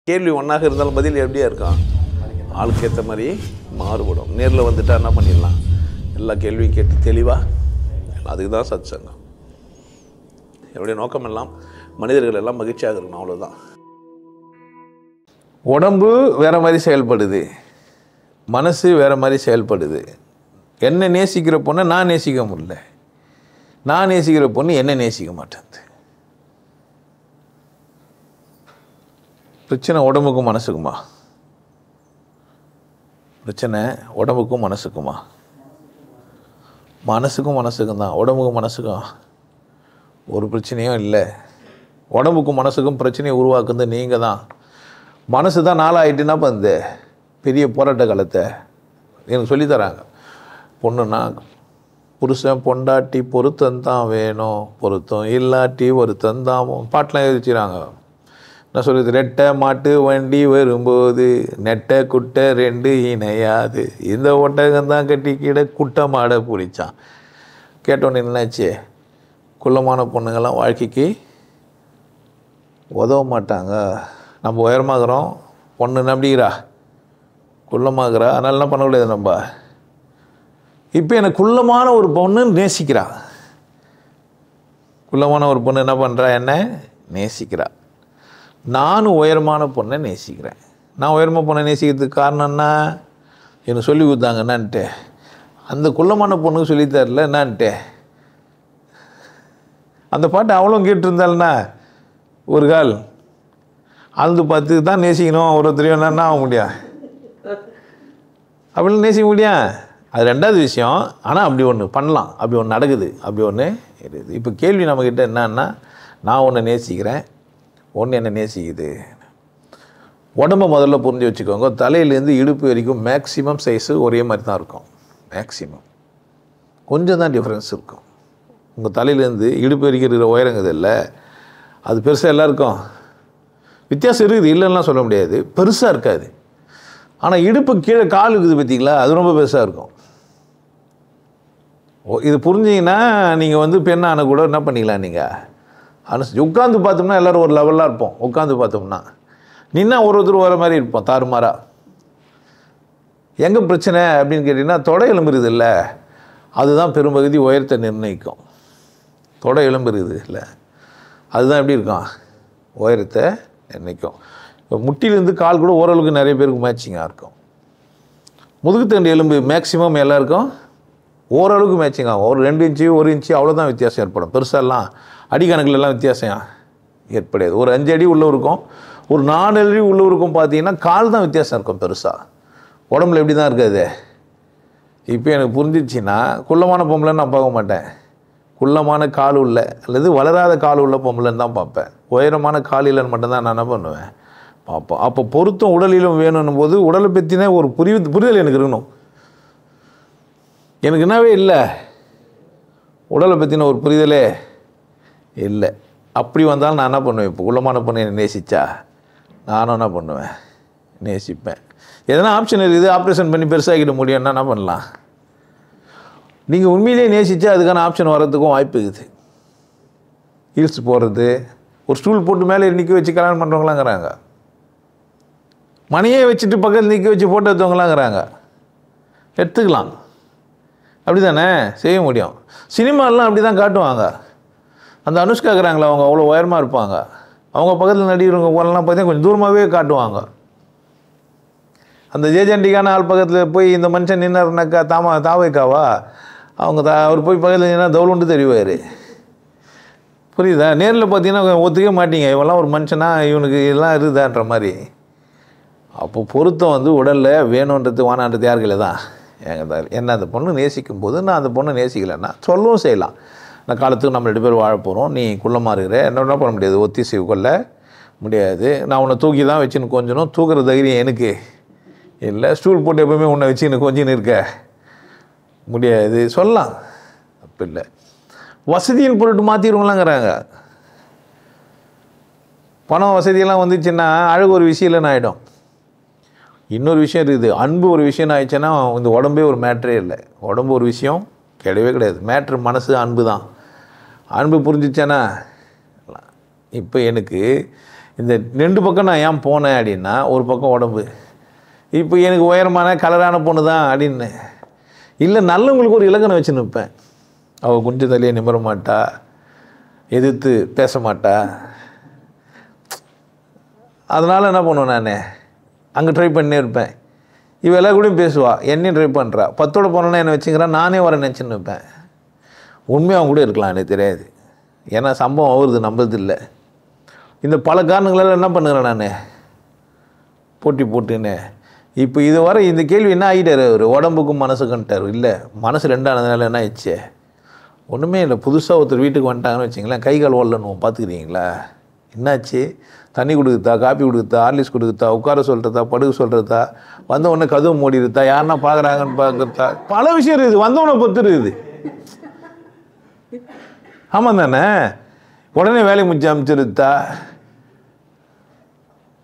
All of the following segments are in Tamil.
கேள்வி ஒன்றாக இருந்தாலும் பதில் எப்படியா இருக்கும்? ஆளுக்கு ஏற்ற மாதிரி மாறுபடும். நேரில் வந்துட்டா என்ன பண்ணிடலாம்? எல்லா கேள்வியும் கேட்டு தெளிவாக, அதுக்கு தான் சத் சங்கம். என்னுடைய நோக்கம் எல்லாம் மனிதர்கள் எல்லாம் மகிழ்ச்சியாக இருக்கணும், அவ்வளோதான். உடம்பு வேறு மாதிரி செயல்படுது, மனசு வேறு மாதிரி செயல்படுது. என்னை நேசிக்கிற பொண்ணை நான் நேசிக்க முடியல, நான் நேசிக்கிற பொண்ணு என்னை நேசிக்க மாட்டேங்குது. பிரச்சனை உடம்புக்கும் மனசுக்குமா? பிரச்சனை உடம்புக்கும் மனசுக்குமா? மனசுக்கும் மனசுக்கும் தான். உடம்புக்கும் மனசுக்கும் ஒரு பிரச்சனையும் இல்லை. உடம்புக்கும் மனசுக்கும் பிரச்சனையை உருவாக்குறது நீங்கள் தான். மனசு தான் நாளாகிட்டுன்னா இப்போ இந்த பெரிய போராட்ட காலத்தை எனக்கு சொல்லித்தராங்க. பொண்ணுன்னா புருஷன் பொண்டாட்டி பொருத்தந்தான் வேணும், பொருத்தம் இல்லாட்டி ஒருத்தந்தான் பாட்டெலாம் எழுதிச்சுறாங்க. நான் சொல்கிறது, ரெட்டை மாட்டு வண்டி வரும்போது நெட்டை குட்டை ரெண்டு இணையாது, இந்த ஒட்டகம்தான் கட்டிக்கிட குட்டை மாடை பிடிச்சான். கேட்டோன்னு என்னாச்சு? குள்ளமான பொண்ணுங்கள்லாம் வாழ்க்கைக்கு உதவ மாட்டாங்க. நம்ம உயரமாகறோம், பொண்ணு நம்பிக்கிறா குள்ளமாகறா, அதனால என்ன பண்ணக்கூடாது நம்ம. இப்போ எனக்கு குள்ளமான ஒரு பொண்ணு நேசிக்கிறா, குள்ளமான ஒரு பொண்ணு என்ன பண்ணுறா? என்ன நேசிக்கிறா. நானும் உயரமான பொண்ணை நேசிக்கிறேன். நான் உயரமான பொண்ணை நேசிக்கிறதுக்கு காரணம்னா எனக்கு சொல்லி கொடுத்தாங்க என்னான்ட்டு. அந்த குள்ளமான பொண்ணுக்கு சொல்லித்தரல என்னான்ட்டு. அந்த பாட்டு அவ்வளோ கேட்டுருந்தாள்னா ஒரு கால் ஆழ்ந்து பார்த்து தான் நேசிக்கணும். ஒருத்தரையும் என்ன ஆக முடியும்? அப்படிலாம் நேசிக்க முடியும். அது ரெண்டாவது விஷயம். ஆனால் அப்படி ஒன்று பண்ணலாம், அப்படி ஒன்று நடக்குது, அப்படி ஒன்று இருக்குது. இப்போ கேள்வி நம்மக்கிட்ட என்னன்னா, நான் ஒன்று நேசிக்கிறேன், ஒன்று என்ன நேசிக்குது. உடம்பை முதல்ல புரிஞ்சு வச்சுக்கோங்க. தலையிலேருந்து இடுப்பு வரைக்கும் மேக்ஸிமம் சைஸு ஒரே மாதிரி தான் இருக்கும். மேக்ஸிமம் கொஞ்சம் தான் டிஃப்ரென்ஸ் இருக்கும். உங்கள் தலையிலேருந்து இடுப்பு வரைக்கும் இருக்கிற உயரங்குது இல்லை, அது பெருசாக எல்லாருக்கும் வித்தியாசம் இருக்குது, இல்லைன்னா சொல்ல முடியாது. பெருசாக இருக்காது. ஆனால் இடுப்பு கீழே கால் இருக்குது பார்த்தீங்களா, அது ரொம்ப பெருசாக இருக்கும். இது புரிஞ்சிங்கன்னா நீங்கள் பெண்ணான கூட என்ன பண்ணிக்கலாம், நீங்கள் உட்காந்து பார்த்தோம்னா எல்லோரும் ஒரு லெவலாக இருப்போம். உட்காந்து பார்த்தோம்னா நின்னா ஒருத்தர் வர மாதிரி இருப்போம், தாறுமாறா. எங்கே பிரச்சனை அப்படின்னு கேட்டிங்கன்னா, தொடை எலும்புறது இல்லை, அதுதான் பெரும்பகுதி உயரத்தை நிர்ணயிக்கும். தொடை எலும்புறது இல்லை, அதுதான் எப்படி இருக்கும், உயரத்தை நிர்ணயிக்கும். இப்போ முட்டிலேருந்து கால் கூட ஓரளவுக்கு நிறைய பேருக்கு மேட்சிங்காக இருக்கும். முதுகுத்தண்டு எலும்பு மேக்ஸிமம் எல்லாருக்கும் ஓரளவுக்கு மேட்சிங் ஆகும். ஒரு 2 இன்ச்சு 1 இன்ச்சு அவ்வளோதான் வித்தியாசம் ஏற்படும். பெருசாலாம் அடிக்கணக்கிலலாம் வித்தியாசம் ஏற்படாது. ஒரு 5 அடி உள்ளவருக்கும் ஒரு 4 அடி உள்ளவருக்கும் பார்த்தீங்கன்னா கால் தான் வித்தியாசம் இருக்கும் பெருசாக. உடம்புல எப்படி தான் இருக்காது. இப்போ எனக்கு புரிஞ்சிடுச்சின்னா, குள்ளமான பொம்பளைன்னு நான் பார்க்க மாட்டேன், குள்ளமான கால் உள்ள அல்லது வளராத கால் உள்ள பொம்பளைன்னு தான் பார்ப்பேன். உயரமான கால் இல்லைன்னு மட்டும்தான் நான் என்ன பண்ணுவேன், பார்ப்போம். அப்போ பொருத்தம் உடலிலும் வேணும்னும் போது உடலை பற்றின ஒரு புரிதல் எனக்கு இருக்கணும். எனக்கு என்னவே இல்லை, உடலை பற்றின ஒரு புரிதலே இல்லை. அப்படி வந்தாலும் நான் என்ன பண்ணுவேன், இப்போ குள்ளமான பொண்ணை நேசித்தா நானும் என்ன பண்ணுவேன், நேசிப்பேன். எதனா ஆப்ஷன் இருக்குது, ஆப்ரேஷன் பண்ணி பெருசாகிட முடியும்னா என்ன பண்ணலாம். நீங்கள் உண்மையிலேயே நேசித்தா அதுக்கான ஆப்ஷன் வர்றதுக்கும் வாய்ப்பு இருக்குது. ஹீல்ஸ் போடுறது, ஒரு ஸ்டூல் போட்டு மேலே நிற்க வச்சு கல்யாணம் பண்ணுறவங்களாங்கிறாங்க. மணியே வச்சுட்டு பக்கத்தில் நிற்க வச்சு ஃபோட்டோ எடுத்தவங்களாங்கிறாங்க. எடுத்துக்கலாம், அப்படி தானே செய்ய முடியும். சினிமாலாம் அப்படி தான் காட்டுவாங்க. அந்த அனுஷ்காக்குறாங்களா, அவங்க அவ்வளோ உயரமாக இருப்பாங்க, அவங்க பக்கத்தில் நடிக்கிறவங்க போலாம் பார்த்தீங்கன்னா கொஞ்சம் தூரமாகவே காட்டுவாங்க. அந்த ஜேஜண்டிக்கான ஆள் பக்கத்தில் போய் இந்த மனுஷன் நின்னாருனாக்கா தாவைக்காவா, அவங்க அவர் போய் பக்கத்தில் நின்னா தவுளுண்டு தெரிவார். புரியுதா? நேரில் பார்த்தீங்கன்னா ஒத்துக்க மாட்டீங்க, இவெல்லாம் ஒரு மனுஷனா, இவனுக்கு இதெல்லாம் இருக்குதான்ற மாதிரி. அப்போ பொருத்தம் உடலில் வேணுன்றது வானான்றது யாருக்கில்ல தான் எங்கள் என்ன. அந்த பொண்ணு நேசிக்கும் போது நான் அந்த பொண்ணை நேசிக்கலைன்னா சொல்லவும் செய்யலாம், நான் காலத்துக்கு நம்ம 2 பேர் வாழ போகிறோம், நீ குள்ளமாக இருக்கிற, என்ன பண்ண முடியாது, ஒத்திசைவு கொள்ள முடியாது, நான் உன்னை தூக்கி தான் வச்சுன்னு கொஞ்சணும், தூக்குற தைரியம் எனக்கு இல்லை, ஸ்டூல் போட்டு எப்போவுமே உன்னை வச்சுன்னு கொஞ்சின்னு இருக்க முடியாது சொல்லலாம், அப்போ இல்லை. வசதியின் பொருட்டு மாற்றிடுவோங்களாங்கிறாங்க. பணம் வசதியெல்லாம் வந்துச்சுன்னா அழகு ஒரு விஷயம் இல்லைன்னு ஆகிடும். இன்னொரு விஷயம் இருக்குது, அன்பு ஒரு விஷயம் ஆயிடுச்சுன்னா இந்த உடம்பே ஒரு மேட்ரே இல்லை. உடம்பு ஒரு விஷயம் கிடையவே கிடையாது. மேட்ரு மனசு, அன்பு தான். அன்பு புரிஞ்சிச்சேன்னா இப்போ எனக்கு இந்த 2 பக்கம் நான் ஏன் போனேன் அப்படின்னா, ஒரு பக்கம் உடம்பு. இப்போ எனக்கு உயரமான கலரான பொண்ணு தான் அப்படின்னு இல்லை, நல்லவங்களுக்கு ஒரு இலக்கணம் வச்சு நிற்பேன். அவள் குஞ்ச தலையை நிமிர மாட்டா, எதிர்த்து பேச மாட்டா. அதனால் என்ன பண்ணுவேன், நான் அங்கே ட்ரை பண்ணே இருப்பேன். இவள் எல்லா கூடயும் பேசுவா, என்னையும் ட்ரை பண்ணுறா. 10ஓட போனோன்னா என்னை வச்சுக்கிறேன், நானே வர நினச்சின்னு இருப்பேன். உண்மையாக அவங்க கூட இருக்கலாம், எனக்கு தெரியாது. ஏன்னா சம்பவம் ஆகுறது நம்புறது இல்லை. இந்த பல காரணங்களால் என்ன பண்ணுறேன் நான், போட்டி போட்டுன்னு. இப்போ இது வர இந்த கேள்வி என்ன ஆகிட்டார் அவர், உடம்புக்கும் மனசுக்குன்ட்டார். இல்லை, மனசு ரெண்டானதுனால என்ன ஆயிடுச்சு, ஒன்றுமே இல்லை. புதுசாக ஒருத்தர் வீட்டுக்கு வந்துட்டாங்கன்னு வச்சிங்களேன், கை கால் ஓடலன்னு பார்த்துக்கிறீங்களா, என்னாச்சு, தண்ணி கொடுக்குறதா, காப்பி கொடுக்குறதா, ஹார்லிக்ஸ் கொடுக்குறதா, உட்கார சொல்கிறதா, படுக்க சொல்கிறதா, வந்த உடனே கதவு மூடிடுதா, யாருன்னா பார்க்குறாங்கன்னு பார்க்குறதா, பல விஷயம் இருக்குது. வந்தவனை பொறுத்து இருக்குது. ஆமாம் தானே, உடனே வேலையை முடிச்சு அமைச்சிருத்தா,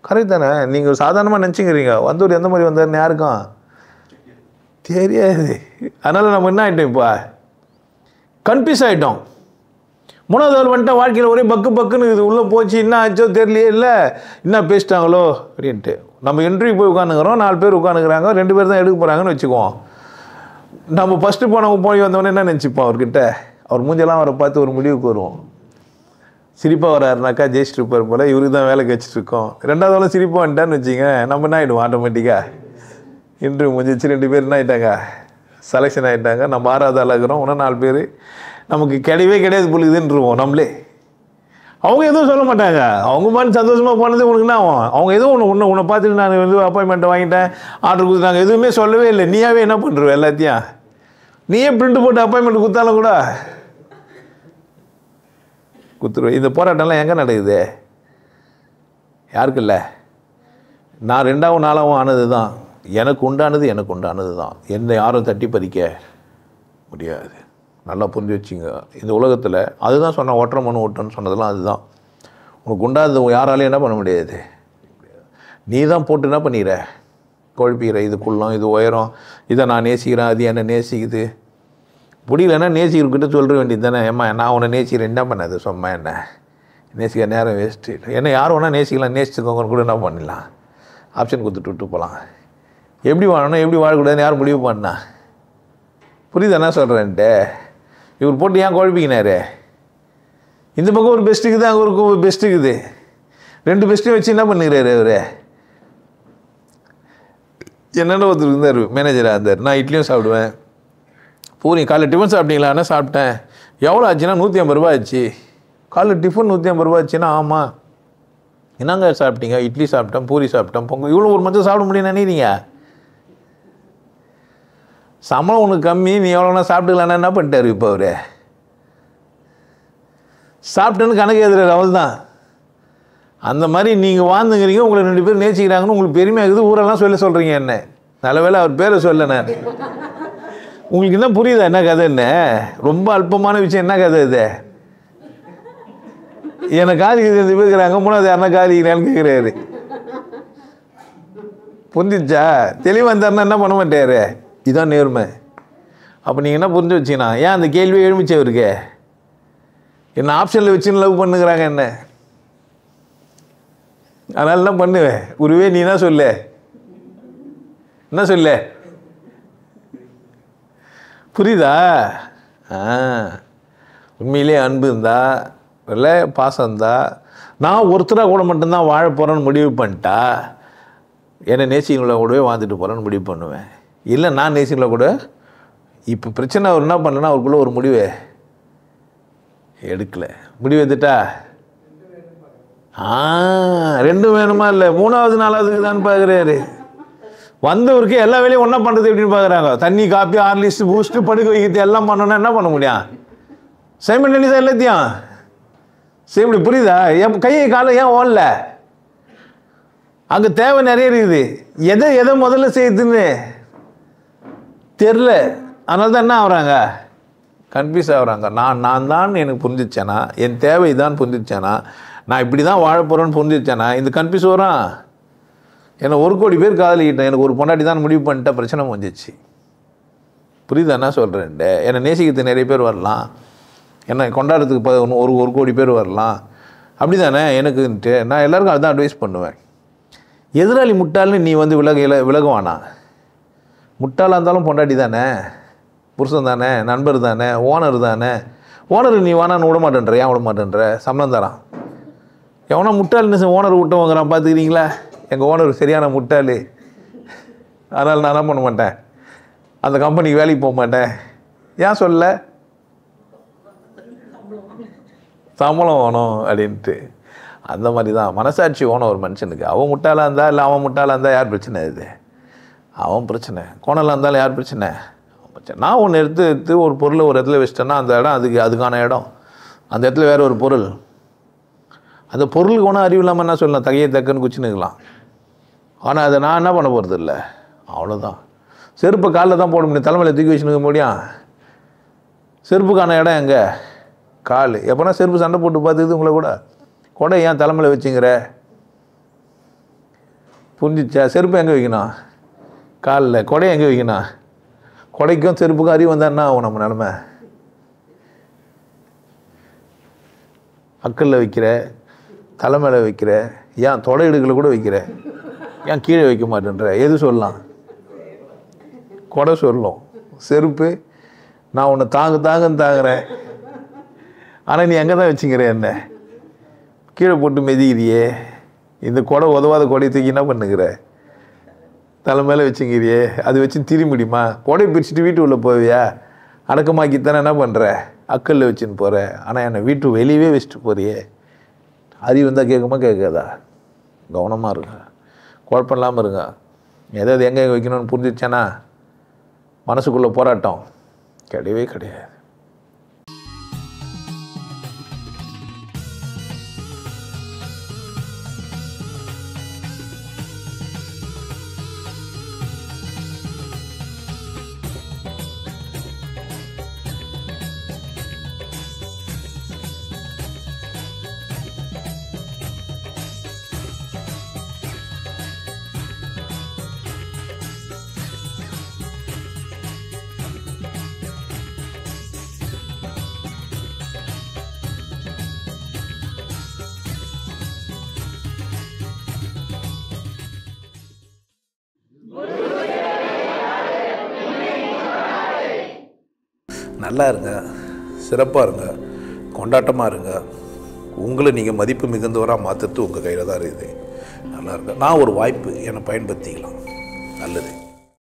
கரெக்ட் தானே. நீங்கள் சாதாரணமாக நினச்சிக்கிறீங்க, வந்தவர் எந்த மாதிரி வந்தார்னு யாருக்கும் தெரியாது. அதனால் நம்ம என்ன ஆகிட்டோம், இப்போ கன்ஃபியூஸ் ஆகிட்டோம். 3வது ஆள் வந்துட்டா வாழ்க்கையில் ஒரே பக்குன்னு இது உள்ளே போச்சு, என்ன ஆச்சோ தெரியலையே, இல்லை என்ன பேசிட்டாங்களோ அப்படின்ட்டு. நம்ம இன்டர்வியூ போய் உட்காந்துக்கிறோம், 4 பேர் உட்காந்துக்கிறாங்க, 2 பேர் தான் எடுக்க போகிறாங்கன்னு வச்சுக்குவோம். நம்ம ஃபஸ்ட்டு போய் வந்தவொடனே என்ன நினச்சிப்போம், அவர்கிட்ட அவர் மூஞ்செல்லாம் அவரை பார்த்து ஒரு முடிவுக்கு வருவோம். சிரிப்பாக வராருனாக்கா ஜெயிச்சுட்டு இருப்பார் போல், இவருக்கு தான் வேலை கழிச்சிட்ருக்கோம். 2வது ஆளும் சிரிப்பாக வந்துட்டான்னு வச்சுங்க, நம்ம என்ன ஆகிடுவோம், ஆட்டோமேட்டிக்காக இன்டர்வியூ முடிஞ்சிச்சு. 2 பேர் என்ன ஆகிட்டாங்க, செலெக்ஷன் ஆகிட்டாங்க. நம்ம 6வது ஆள் ஆகிறோம், இன்னும் 4 பேர் நமக்கு கிடையாது பொழுதுன்றுவோம் நம்மளே. அவங்க எதுவும் சொல்ல மாட்டாங்க, அவங்க மாதிரி சந்தோஷமாக போனது உனக்கு என்ன ஆகும். அவங்க எதுவும் உன்னை பார்த்துட்டு நான் அப்பாயின்மெண்ட்டை வாங்கிட்டேன், ஆர்டர் கொடுத்தாங்க, எதுவுமே சொல்லவே இல்லை. நீயாவே என்ன பண்ணுற, எல்லாத்தையும் நீயே பிரிண்ட் போட்டு அப்பாயின்மெண்ட் கொடுத்தாலும் கூட கொடுத்துருவேன். இந்த போராட்டம்லாம் எங்கே நடக்குது, யாருக்கு இல்லை. நான் 2வது 4வது ஆனது தான், எனக்கு உண்டானது தான். என்னை யாரும் தட்டி பறிக்க முடியாது. நல்லா புரிஞ்சு வச்சுங்க. இந்த உலகத்தில் அதுதான் சொன்ன, ஒற்றை மனு ஓட்டன்னு சொன்னதெல்லாம் அதுதான். உனக்கு உண்டானது யாராலையும் என்ன பண்ண முடியாது. நீ தான் போட்டு என்ன பண்ணிக்கிற, குழப்பிக்கிற. இது குள்ளம், இது உயரம், இதை நான் நேசிக்கிறேன், அது என்ன நேசிக்குது. முடியலன்னா நேசிக்கிறக்கிட்ட சொல்ல வேண்டியது தானே, ஏம்மா நான் உன்னை நேசிக்கிறேன், என்ன பண்ணாது சும்மா என்ன நேசிக்கிற நேரம் வேஸ்ட்டு. என்ன யார் வேணால் நேசிக்கலாம், நேசிச்சுக்கோங்கன்னு கூட என்ன பண்ணிடலாம், ஆப்ஷன் கொடுத்துட்டு போகலாம். எப்படி வாழணும் எப்படி வாழக்கூடாதுன்னு யார் முடிவு பண்ணா, புரியுது என்ன சொல்கிறேன்ட்டு. இவர் போட்டு ஏன் குழப்பிக்கினாரு, இந்த பக்கம் ஒரு பெஸ்ட்டுக்குது, அங்கே ஒரு பெஸ்ட்டுக்குது, 2 பெஸ்ட்டையும் வச்சு என்ன பண்ணுகிறாரு அவர். என்னென்ன ஒருத்தர் இருந்தார், மேனேஜராக இருந்தார். நான் இட்லியும் சாப்பிடுவேன், பூரி. காலைல டிஃபன் சாப்பிட்டீங்களான்னா சாப்பிட்டேன். எவ்வளோ ஆச்சுன்னா 150 ரூபா ஆச்சு. காலைல டிஃபன் 150 ரூபா ஆச்சுன்னா, ஆமாம். என்னங்க சாப்பிட்டீங்க, இட்லி சாப்பிட்டேன், பூரி சாப்பிட்டேன், பொங்கல். இவ்வளோ ஒரு மச்சம் சாப்பிட முடியும்னு நினைக்கிறீங்க, சம்பளம் உனக்கு கம்மி, நீ எவ்வளோனா சாப்பிட்டுக்கலான்னா என்ன பண்ணிட்டாரு இப்போ அவர். சாப்பிட்டேன்னு கணக்கு எழுதுறாரு, அவள் தான். அந்த மாதிரி நீங்கள் வாழ்ந்துங்கிறீங்க, உங்களை 2 பேர் நேசிக்கிறாங்கன்னு உங்களுக்கு பெருமையாக இருக்குது, ஊரெல்லாம் சொல்கிறீங்க. என்ன நல்ல வேலை அவர் பேரை சொல்ல. நான் உங்களுக்கு என்ன புரியுதா என்ன கதை, என்ன ரொம்ப அல்பமான விஷயம், என்ன கதை இது. என்னை காதிக்கு 2 பேர் இருக்கிறாங்க, 3வது யாருன்னா காதிக்கிறான்னு கேட்குறாரு. புரிஞ்சிச்சா, தெளிவாக இருந்தாருன்னா என்ன பண்ண மாட்டார், இதுதான் நேர்மை. அப்போ நீங்கள் என்ன புரிஞ்சு வச்சிங்கன்னா, ஏன் அந்த கேள்வியை எழுமிச்சவருக்கு என்ன ஆப்ஷனில் வச்சுன்னு லவ் பண்ணுங்கிறாங்க என்ன. அதனால என்ன பண்ணுவேன், குருவே நீ என்ன சொல்ல, புரியுதா. உண்மையிலே அன்பு இருந்தா, இல்லை பாசம் இருந்தா, நான் ஒருத்தராக கூட மட்டும்தான் வாழ போகிறேன்னு முடிவு பண்ணிட்டா, என்னை நேசிங்கள கூடவே வாழ்ந்துட்டு போகிறேன்னு முடிவு பண்ணுவேன். இல்லை நான் நேசிங்கள கூட. இப்போ பிரச்சனை அவர் என்ன பண்ணலன்னா, அவருக்குள்ளே ஒரு முடிவை எடுக்கலை. முடிவு எடுத்துட்டா 2 வேணுமா, இல்லை 3வது 4வதுக்கு தான் பார்க்குறாரு. வந்தவருக்கு எல்லா வேலையும் ஒன்றா பண்ணுறது எப்படின்னு பார்க்குறாங்க. தண்ணி, காப்பி, ஹார்லிக்ஸ், பூஸ்ட்டு, படுக்க வைக்கிறது எல்லாம் பண்ணணுன்னா என்ன பண்ண முடியும், சைமல்டேனியஸாக எல்லாத்தையும் செய்ய முடியும். புரியுதா, என் கையை காலம் ஏன் ஓடல, அங்கே தேவை நிறைய இருக்குது. எதை முதல்ல செய்யுதுன்னு தெரில. அதனால தான் என்ன ஆகுறாங்க, கன்ஃபியூஸ் ஆகுறாங்க. நான் தான் எனக்கு புரிஞ்சிச்சேனா, என் தேவை தான் புரிஞ்சிச்சேனா, நான் இப்படி தான் வாழ போகிறேன்னு புரிஞ்சிச்சேனா, இந்த கன்ஃபியூஸ் வரான். என்னை 1 கோடி பேர் காதலிக்கிட்டேன், எனக்கு ஒரு பொண்டாட்டி தான் முடிவு பண்ணிட்டா பிரச்சனை முடிஞ்சிச்சு. புரியுதா என்ன சொல்கிறேன்ட்டு. என்னை நேசிக்கிறதுக்கு நிறைய பேர் வரலாம், என்னை கொண்டாடுறதுக்கு 1 கோடி பேர் வரலாம், அப்படி தானே எனக்குன்ட்டு நான் எல்லாருக்கும் அதுதான் அட்வைஸ் பண்ணுவேன். எதிராளி முட்டாள்னு நீ வந்து விலகுவானா? முட்டாளாக இருந்தாலும் பொண்டாட்டி தானே, புருஷன் தானே, நண்பர் தானே, ஓனர் தானே. ஓனர் நீ வேணான்னு விட மாட்டேன்ற, ஏன் விட மாட்டேன்ற? சம்பளம் தரான். எவனா முட்டாள்னு ஓனர் விட்டவங்கிறான் பார்த்துக்கிறீங்களா? எங்கள் ஓனர் சரியான முட்டாள், அதனால் நான் என்ன பண்ண மாட்டேன், அந்த கம்பெனிக்கு வேலைக்கு போக மாட்டேன். ஏன் சொல்ல? சம்பளம் வேணும் அப்படின்ட்டு. அந்த மாதிரி தான் மனசாட்சி வேணும் ஒரு மனுஷனுக்கு. அவன் முட்டாளாக இருந்தால் இல்லை அவன் முட்டாளாக இருந்தால் யார் பிரச்சனை? இது அவன் பிரச்சனை. கோணலாக இருந்தாலும் யார் பிரச்சனை? அவன் பிரச்சனை. நான் ஒன்று எடுத்து ஒரு பொருளை ஒரு இடத்துல வச்சிட்டேன்னா அந்த இடம் அதுக்கான இடம். அந்த இடத்துல வேறு ஒரு பொருள். அந்த பொருளுக்கு ஒன்றும் அறிவு இல்லாமல் என்ன சொல்லலாம், தகையை தக்குன்னு குச்சின்னுக்கலாம். ஆனால் அதை நான் என்ன பண்ண போகிறது இல்லை, அவ்வளோதான். செருப்பை காலில் தான் போட முடியும், தலைமையில் தூக்கி வச்சுருக்க முடியும். செருப்புக்கான இடம் எங்கே? கால். எப்போனா செருப்பு சண்டை போட்டு பார்த்துக்குது உங்களை கூட. கொடை ஏன் தலைமையில் வச்சுங்கிற? புரிஞ்சிச்சா? செருப்பு எங்கே வைக்கணும்? காலில். கொடை எங்கே வைக்கணும்? கொடைக்கும் செருப்புக்கும் அறிவு வந்தால் என்ன ஆகும் நம்ம நிலமை? அக்கல்ல வைக்கிற, தலைமையில் வைக்கிற, ஏன் தொடை இடுக்கில் கூட வைக்கிற, ஏன் கீழே வைக்க மாட்டேன்ற? எது சொல்லலாம்? கொடை சொல்லும். செருப்பு நான் உன்னை தாங்குன்னு தாங்குறேன், ஆனால் நீ எங்கே தான் வச்சுக்கிற? என்ன கீழே போட்டு மெதிக்கிறியே. இந்த கொடை உதவாத கொடையை தூக்கி என்ன பண்ணுகிற? தலைமையில் வச்சுக்கிறியே. அது வச்சு திரி முடியுமா? கொடையை பிரிச்சுட்டு வீட்டு உள்ளே போவியா? அடக்கமாக்கித்தானே என்ன பண்ணுற? அக்கல்ல வச்சுன்னு போகிற. ஆனால் என்னை வீட்டு வெளியவே வச்சுட்டு போறியே. அறிவு வந்தால் கேட்குமா கேட்காதா? கவனமாக இருங்க, குழப்பம் இல்லாமல் இருங்க. எதாவது எங்கே வைக்கணும்னு புரிஞ்சிச்சானா மனசுக்குள்ளே போராட்டம் கிடையவே கிடையாது. நல்லா இருங்க, சிறப்பாக இருங்க, கொண்டாட்டமாக இருங்க. உங்களை நீங்கள் மதிப்பு மிகுந்தவராக மாற்றுறது உங்கள் கையில் தான் இருக்குது. நல்லா இருங்க. நான் ஒரு வாய்ப்பு என்னை பயன்படுத்திக்கலாம். நல்லது.